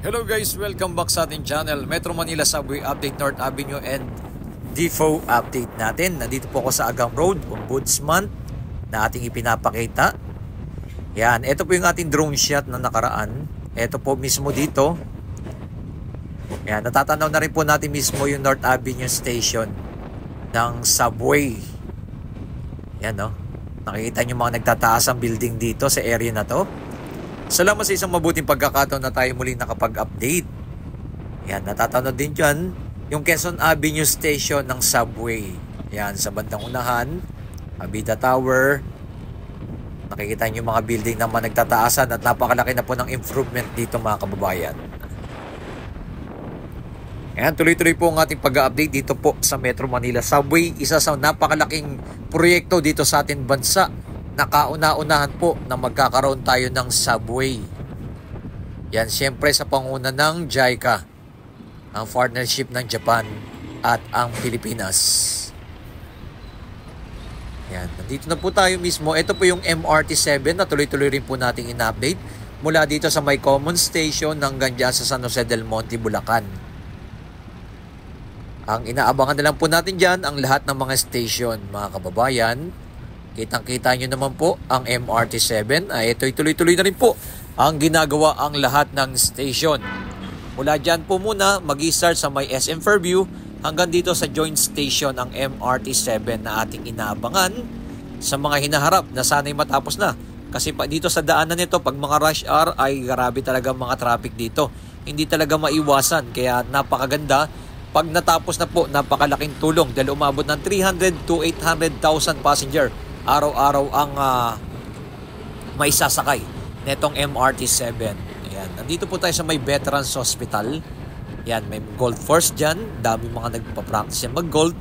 Hello guys, welcome back sa ating channel Metro Manila Subway Update, North Avenue and Defoe update natin. Nandito po ako sa Agam Road, Ombudsman na ating ipinapakita. Yan, ito po yung ating drone shot na nakaraan. Ito po mismo dito. Yan, natatanaw na rin po natin mismo yung North Avenue Station ng Subway. Yan, no? Nakikita nyo mga nagtataas ang building dito sa area na to. Salamat sa isang mabuting pagkakataon na tayo muli nakapag-update. Yan, natatanaw din dyan yung Quezon Avenue Station ng Subway. Yan, sa bandang unahan, Abida Tower. Nakikita nyo yung mga building naman nagtataasan at napakalaki na po ng improvement dito mga kababayan. Yan, tuloy-tuloy po ang ating pag-update dito po sa Metro Manila Subway. Isa sa napakalaking proyekto dito sa ating bansa. Nakauna-unahan po na magkakaroon tayo ng subway. Yan, siyempre sa panguna ng JICA, ang partnership ng Japan at ang Pilipinas. Yan, nandito na po tayo mismo. Ito po yung MRT-7 na tuloy-tuloy rin po nating in-update mula dito sa May Common Station hanggang dyan sa San Jose del Monte, Bulacan. Ang inaabangan na lang po natin dyan ang lahat ng mga station, mga kababayan. Kitang-kita nyo naman po ang MRT-7 ay ito'y tuloy-tuloy na rin po ang ginagawa ang lahat ng station. Mula dyan po muna mag-i-start sa may SM Fairview hanggang dito sa joint station ang MRT-7 na ating inaabangan sa mga hinaharap na sana'y matapos na. Kasi pa dito sa daanan nito pag mga rush hour ay grabe talaga mga traffic dito. Hindi talaga maiwasan kaya napakaganda. Pag natapos na po napakalaking tulong dahil umabot ng 300 to 800,000 passenger araw-araw ang may sasakay netong MRT-7. Ayan. Nandito po tayo sa may Veterans Hospital. Yan, may Gold Force dyan. Dami mga nagpa-practice yan mag-gold.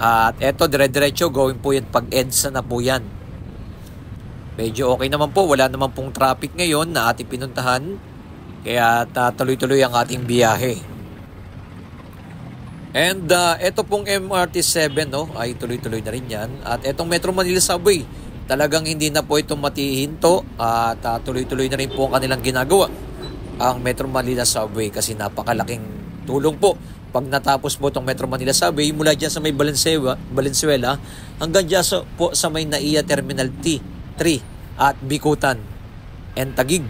At eto, dire-diretso, gawin po yan pag EDSA na po yan. Medyo okay naman po. Wala naman pong traffic ngayon na ating pinuntahan. Kaya tuloy-tuloy ang ating biyahe. And ito pong MRT-7 no, ay tuloy-tuloy na rin yan. At itong Metro Manila Subway, talagang hindi na po itong matihinto at tuloy-tuloy na rin po ang kanilang ginagawa. Ang Metro Manila Subway kasi napakalaking tulong po. Pag natapos po itong Metro Manila Subway, mula dyan sa may Valenzuela hanggang dyan po sa may NAIA Terminal T3 at Bikutan and Taguig.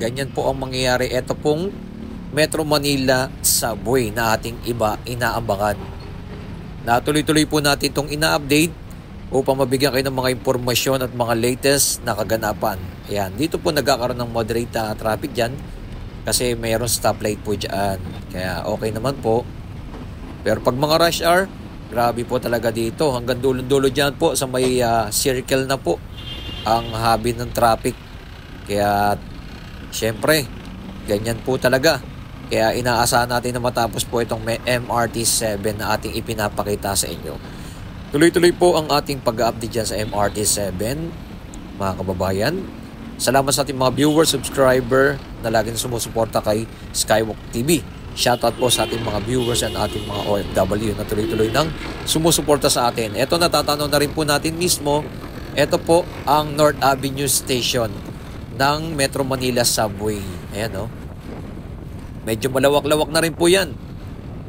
Ganyan po ang mangyayari. Ito pong Metro Manila Subway na ating inaabangan. Natuloy-tuloy po natin itong ina-update upang mabigyan kayo ng mga impormasyon at mga latest na kaganapan. Ayan, dito po nagkakaroon ng moderate traffic dyan kasi mayroon stoplight po dyan. Kaya okay naman po. Pero pag mga rush hour, grabe po talaga dito. Hanggang dulo-dulo dyan po sa may circle na po ang habi ng traffic. Kaya syempre, ganyan po talaga. Kaya inaasahan natin na matapos po itong MRT-7 na ating ipinapakita sa inyo. Tuloy-tuloy po ang ating pag-update dyan sa MRT-7, mga kababayan. Salamat sa ating mga viewers, subscriber na laging sumusuporta kay Skywalk TV. Shoutout po sa ating mga viewers and ating mga OFW na tuloy-tuloy nang sumusuporta sa atin. Ito natatanaw na rin po natin mismo. Ito po ang North Avenue Station ng Metro Manila Subway. Ayan o. Medyo malawak-lawak na rin po yan.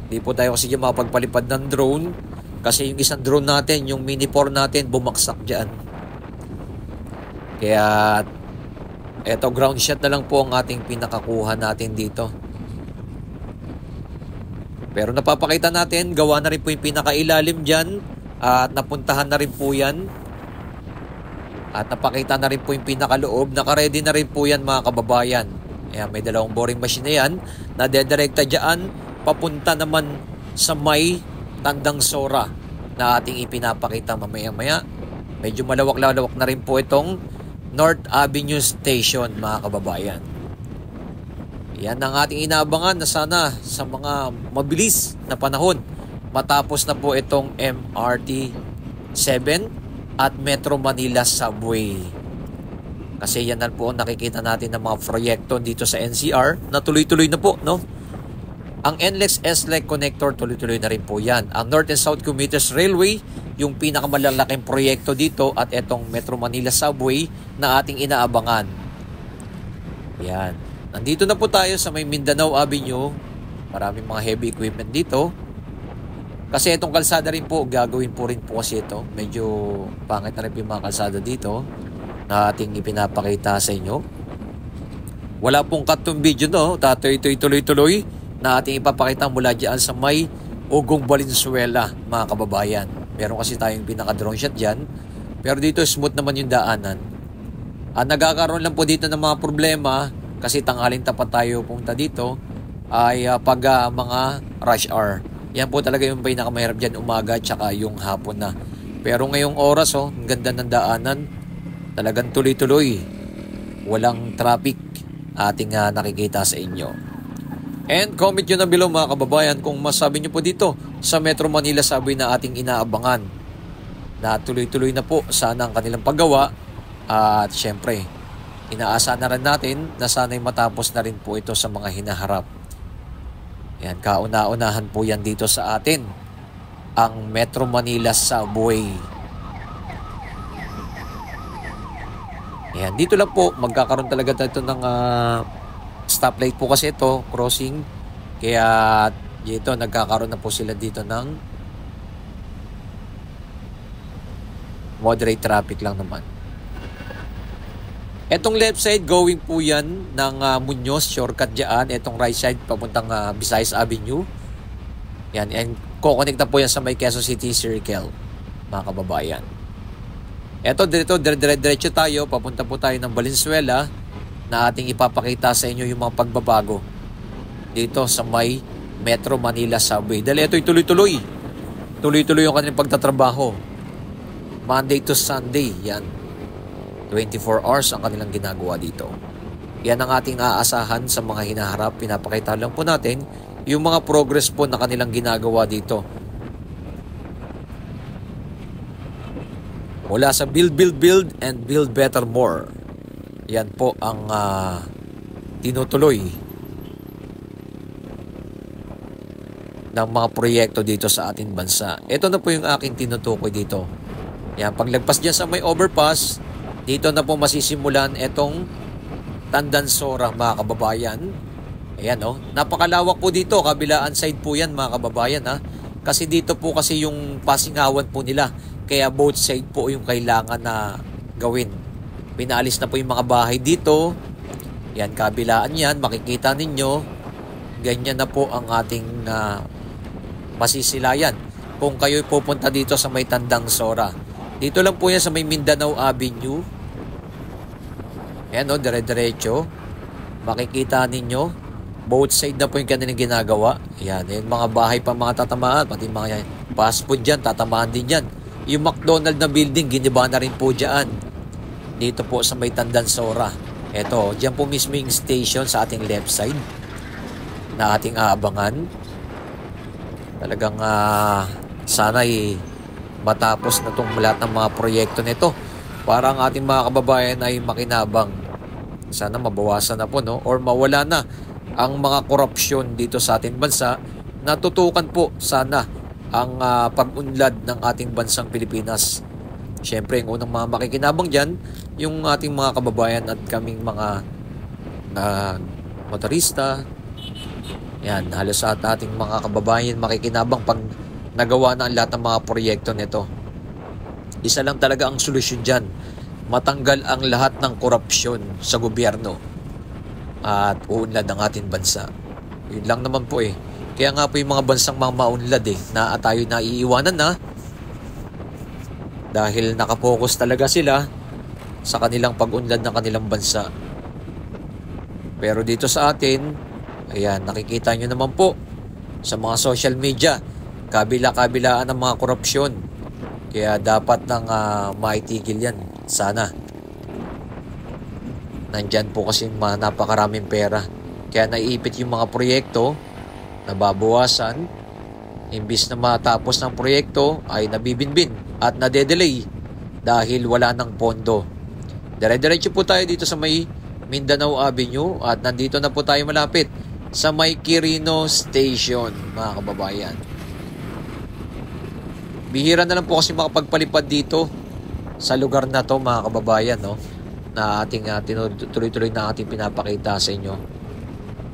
Hindi po tayo kasi mapagpalipad ng drone kasi yung isang drone natin, yung Mini 4 natin, bumagsak dyan. Kaya eto, ground shot na lang po ang ating pinakakuha natin dito. Pero napapakita natin, gawa na rin po yung pinakailalim dyan at napuntahan na rin po yan. At napakita na rin po yung pinakaloob. Nakaready na rin po yan mga kababayan. Ayan, may dalawang boring machine na yan na dedirekta dyan papunta naman sa may Tandang Sora na ating ipinapakita mamaya-maya. Medyo malawak-lawak na rin po itong North Avenue Station mga kababayan. Yan ang ating inaabangan na sana sa mga mabilis na panahon matapos na po itong MRT-7 at Metro Manila Subway. Kasi yan na po ang nakikita natin ng mga proyekto dito sa NCR na tuloy-tuloy na po, no? Ang NLEX-SLEX connector, tuloy-tuloy na rin po yan. Ang North and South Commuters Railway, yung pinakamalalaking proyekto dito, at etong Metro Manila Subway na ating inaabangan. Yan. Nandito na po tayo sa may Mindanao Avenue. Maraming mga heavy equipment dito. Kasi itong kalsada rin po, gagawin po rin po kasi ito. Medyo pangit na rin yung mga kalsada dito na ating ipinapakita sa inyo. Wala pong cut tong video, no? Tuloy-tuloy na ating ipapakita mula dyan sa may Ugong Valenzuela, mga kababayan. Meron kasi tayong pinaka-drone shot dyan. Pero dito smooth naman yung daanan. Nagkakaroon lang po dito ng mga problema kasi tanghaling tapat tayo punta dito ay pag mga rush hour. Yan po talaga yung pinakamahirap dyan, umaga tsaka yung hapon na. Pero ngayong oras, ang ganda ng daanan. Talagang tuloy-tuloy. Walang traffic ating nakikita sa inyo. And comment nyo na below mga kababayan kung masabi nyo po dito sa Metro Manila Subway na ating inaabangan. Na tuloy-tuloy na po sana ang kanilang paggawa. At syempre, inaasa na rin natin na sana'y matapos na rin po ito sa mga hinaharap. Yan, kauna-unahan po yan dito sa atin. Ang Metro Manila Subway. Yan, dito lang po magkakaroon talaga ito ng stoplight po kasi ito, crossing. Kaya dito nagkakaroon na po sila dito ng moderate traffic lang naman. Etong left side going po yan ng Muñoz, shortcut dyan. Etong right side papuntang Visayas Avenue. Yan, and kukonekta po yan sa may Quezon City Circle, mga kababayan. Eto dito, diretso tayo, papunta po tayo ng Valenzuela na ating ipapakita sa inyo yung mga pagbabago dito sa may Metro Manila Subway. Dahil ito'y tuloy-tuloy. Tuloy-tuloy yung kanilang pagtatrabaho. Monday to Sunday, yan. 24 hours ang kanilang ginagawa dito. Yan ang ating aasahan sa mga hinaharap. Pinapakita lang po natin yung mga progress po na kanilang ginagawa dito. Mula sa build, and build better more. Yan po ang tinutuloy ng mga proyekto dito sa ating bansa. Ito na po yung aking tinutukoy dito. Yan, paglagpas dyan sa may overpass, dito na po masisimulan itong Tandansora, mga kababayan. Ayan, napakalawak po dito, kabilaan side po yan, mga kababayan, kasi dito po kasi yung pasingawan po nila, kaya both side po yung kailangan na gawin. Pinaalis na po yung mga bahay dito. Yan, kabilaan yan. Makikita ninyo. Ganyan na po ang ating masisilayan. Kung kayo'y pupunta dito sa may Tandansora. Dito lang po yan sa may Mindanao Avenue. Yan, dire-diretso. Makikita ninyo. Both side na po yung kanilang ginagawa. Yan, yung mga bahay pa mga tatamaan. Pati mga fast food dyan, tatamaan din yan. Yung McDonald na building, giniba na rin po dyan. Dito po sa may Tandansora. Ito, dyan po mismo yung station sa ating left side na ating aabangan. Talagang sana'y matapos na itong lahat ng mga proyekto nito para ang ating mga kababayan ay makinabang. Sana mabawasan na po, or mawala na ang mga korupsyon dito sa ating bansa. Natutukan po sana ang pag-unlad ng ating bansang Pilipinas. Siyempre, yung unang mga makikinabang dyan, yung ating mga kababayan at kaming mga motorista. Yan, halos sa ating mga kababayan makikinabang pag nagawa na ang lahat ng mga proyekto nito. Isa lang talaga ang solusyon dyan. Matanggal ang lahat ng korupsyon sa gobyerno at uunlad ang ating bansa. Yun lang naman po eh. Kaya nga po yung mga bansang mga maunlad na tayo na iiwanan na dahil nakapokus talaga sila sa kanilang pag-unlad ng kanilang bansa. Pero dito sa atin, ayan, nakikita nyo naman po sa mga social media, kabila-kabilaan ng mga korupsyon. Kaya dapat nang maitigil yan. Sana. Nandyan po kasi napakaraming pera. Kaya naiipit yung mga proyekto, nababawasan. Imbis na matapos ng proyekto ay nabibinbin at nadedelay dahil wala ng pondo. Dire-diretso po tayo dito sa may Mindanao Avenue at nandito na po tayo malapit sa may Quirino Station, mga kababayan. Bihira na lang po kasi makapagpalipad dito sa lugar na to, mga kababayan, na ating tuloy-tuloy na ating pinapakita sa inyo.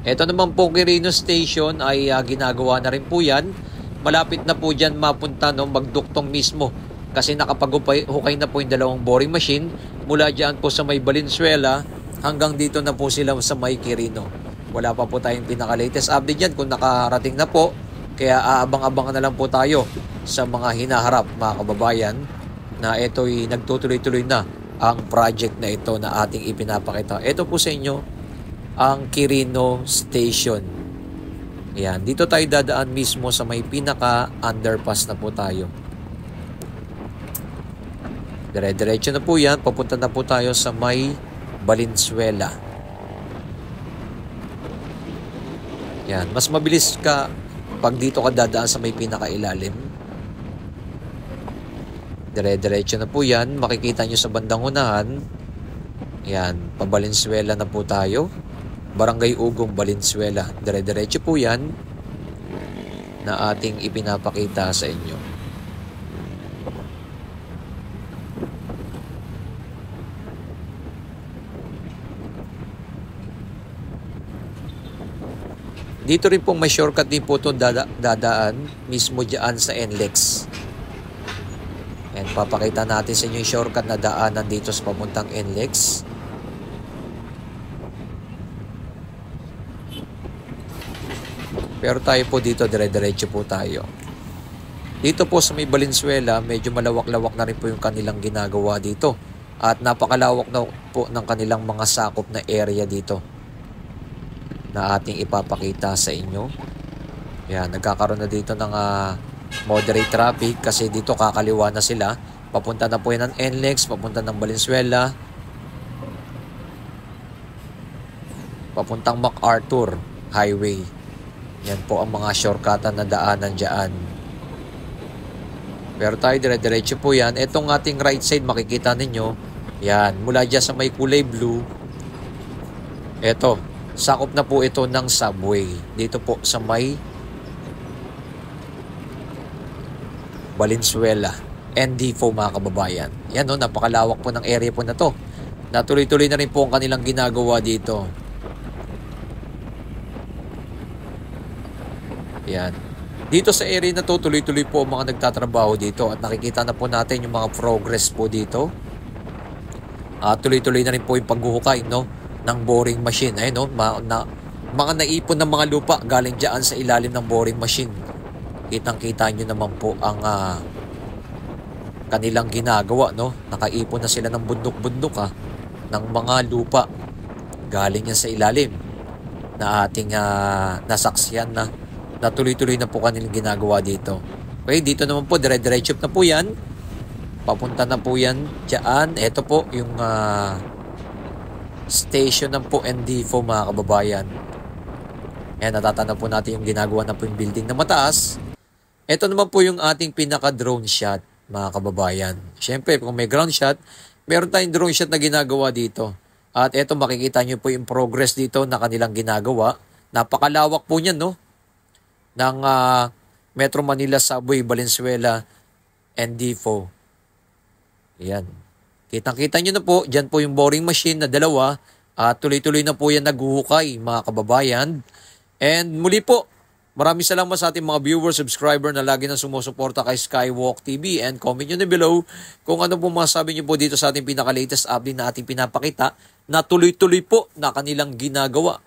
Ito naman po Quirino Station ay ginagawa na rin po yan. Malapit na po dyan mapunta, no, magduktong mismo. Kasi nakapag-hukay na po yung dalawang boring machine mula dyan po sa may Valenzuela hanggang dito na po sila sa may Quirino. Wala pa po tayong pinaka-latest update dyan kung nakarating na po. Kaya aabang-abangan na lang po tayo sa mga hinaharap mga kababayan na ito'y nagtutuloy-tuloy na ang project na ito na ating ipinapakita. Ito po sa inyo ang Quirino Station. Yan, dito tayo dadaan mismo sa may pinaka-underpass na po tayo. Dire-diretso na po yan. Papunta na po tayo sa may Valenzuela. Yan. Mas mabilis ka pag dito ka dadaan sa may pinakailalim. Dire-diretso na po yan. Makikita nyo sa bandang unahan. Yan. Pa Valenzuela na po tayo. Barangay Ugong, Valenzuela. Dire-diretso po yan na ating ipinapakita sa inyo. Dito rin pong may shortcut din po itong dadaan mismo dyan sa NLEX. And papakita natin sa inyo yung shortcut na daanan dito sa papuntang NLEX. Pero tayo po dito, dire-diretso po tayo. Dito po sa may Valenzuela, medyo malawak-lawak na rin po yung kanilang ginagawa dito. At napakalawak na po ng kanilang mga sakop na area dito na ating ipapakita sa inyo. Yan, nagkakaroon na dito ng moderate traffic kasi dito kakaliwa na sila. Papunta na po yan ng NLEX, papunta ng Valenzuela, papuntang MacArthur Highway. Yan po ang mga shortcutan na daanan dyan. Pero tayo dire-diretso po yan. Itong ating right side makikita ninyo. Yan, mula dyan sa may kulay blue. Ito, sakop na po ito ng subway. Dito po sa may Valenzuela. ND4 mga kababayan. Yan, no, napakalawak po ng area po na to. Natuloy-tuloy na rin po ang kanilang ginagawa dito. Yan. Dito sa area na to, tuloy-tuloy po ang mga nagtatrabaho dito at nakikita na po natin yung mga progress po dito. Tuloy-tuloy na rin po yung paghuhukay, no, ng boring machine. Ayun, no, mga naipon ng mga lupa galing dyan sa ilalim ng boring machine. Kitang-kita nyo naman po ang kanilang ginagawa, no. Nakaipon na sila ng bundok-bundok ng mga lupa galing yan sa ilalim na ating nasaksiyan na tuloy-tuloy na po kanilang ginagawa dito. Okay, dito naman po, dire-diretso na po yan. Papunta na po yan dyan. Ito po yung station ng po ND4 mga kababayan. Ayan, natatanda po natin yung ginagawa na po yung building na mataas. Ito naman po yung ating pinaka-drone shot mga kababayan. Siyempre, kung may ground shot, meron tayong drone shot na ginagawa dito. At ito, makikita nyo po yung progress dito na kanilang ginagawa. Napakalawak po niyan, no? Ng Metro Manila Subway, Valenzuela, ND4. Ayan. Kitang-kita nyo na po, dyan po yung boring machine na dalawa. Tuloy-tuloy na po yan naghuhukay, mga kababayan. And muli po, maraming salamat sa ating mga viewers, subscriber na lagi nang sumusuporta kay Skywalk TV. And comment nyo na below kung ano po masasabi nyo po dito sa ating pinaka-latest update na ating pinapakita na tuloy-tuloy po na kanilang ginagawa.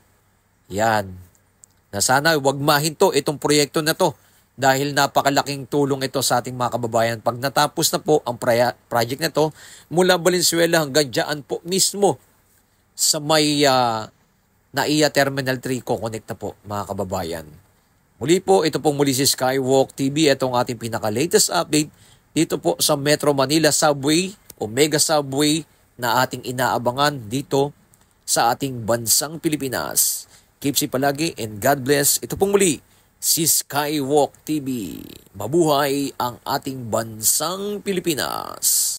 Yan. Na sana huwag mahinto itong proyekto na to dahil napakalaking tulong ito sa ating mga kababayan. Pag natapos na po ang project na to, mula Valenzuela hanggang dyan po mismo sa may NAIA Terminal 3 connect na po mga kababayan. Muli po, ito pong muli si Skywalk TV. Ito ang ating pinaka-latest update dito po sa Metro Manila Subway o Mega Subway na ating inaabangan dito sa ating bansang Pilipinas. Keep safe palagi and God bless. Ito pong muli, si Skywalk TV. Mabuhay ang ating bansang Pilipinas.